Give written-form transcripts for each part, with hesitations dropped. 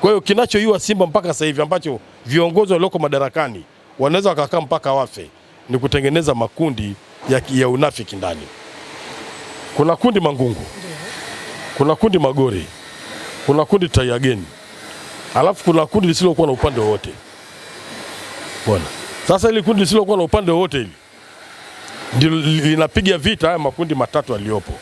Kwa hiyo kinachoiwa Simba mpaka sasa hivi ambacho viongozi walioko madarakani wanaweza wakakaa mpaka wafe ni kutengeneza makundi ya unafiki ndani. Kuna kundi Mangungu, kuna kundi Magori, kuna kundi Tayageni, alafu kuna kundi lisilokuwa na upande wowote. Bwana, sasa ile kundi lisilokuwa na upande wowote hili ndio linapiga vita haya makundi matatu yaliyopo.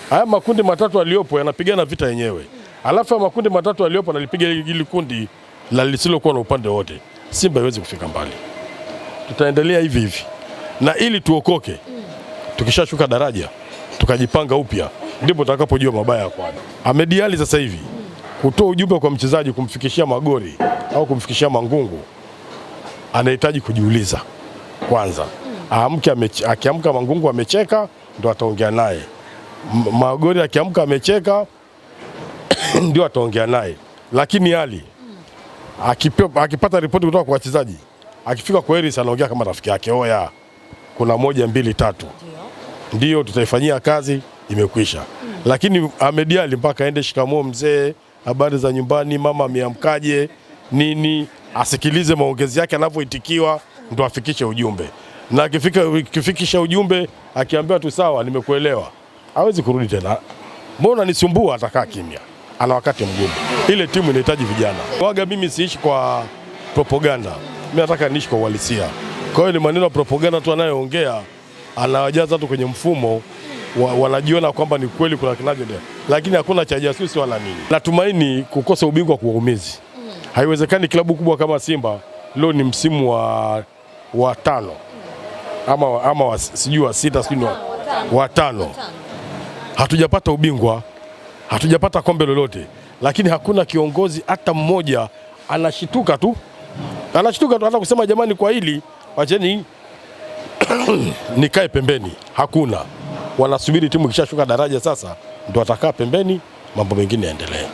Haya makundi matatu yaliyopo yanapigana vita yenyewe. Alafu ya makundi matatu yaliyopo nalipiga ile kundi la lisilokuwa na upande wote. Simba haiwezi kufika mbali. Tutaendelea hivi hivi. Na ili tuokoke, tukishashuka daraja, tukajipanga upya, ndipo tutakapojua mabaya ya kwanza. Ahmed Ally sasa hivi kutoa ujumbe kwa mchezaji kumfikishia Magori au kumfikishia Mangungu, anahitaji kujiuliza kwanza. Akiamka Mangungu amecheka ndio ataongea naye. Magori akiamka amecheka ndio ataongea naye. Lakini Ally akipata ripoti kutoka kwa wachezaji, akifika kwa Eris anaongea kama rafiki yake, oya kuna 1 2 3. Ndio tutaifanyia kazi, imekwisha. Lakini Ahmed Ally mpaka aende shikamoo mzee, habari za nyumbani, mama ameamkaje, nini, asikilize maongezi yake anavyoitikiwa ndio afikishe ujumbe. Na akifikisha ujumbe akiambiwa tu sawa nimekuelewa, hawezi kurudi tena. Mbona nisumbua, atakaa kimya. Ana wakati mgumu. Ile timu inahitaji vijana. Waga mimi siishi kwa propaganda. Mimi nataka niishi kwa uhalisia. Kwa hiyo ni maneno ya propaganda tu anayoongea, anawajaza tu kwenye mfumo, wanajiona kwamba ni kweli kuna kinachoendelea. Lakini hakuna cha jasusi wala nini. Natumaini kukosa ubingwa kuwaumizi. Haiwezekani klabu kubwa kama Simba leo ni msimu wa 5 ama sijui wa 6 sijui wa 5. Hatujapata ubingwa, hatujapata kombe lolote, lakini hakuna kiongozi hata mmoja anashituka tu hata kusema jamani kwa hili wacheni nikae pembeni. Hakuna. Wanasubiri timu ikishashuka daraja sasa ndio atakaa pembeni, mambo mengine yaendelee.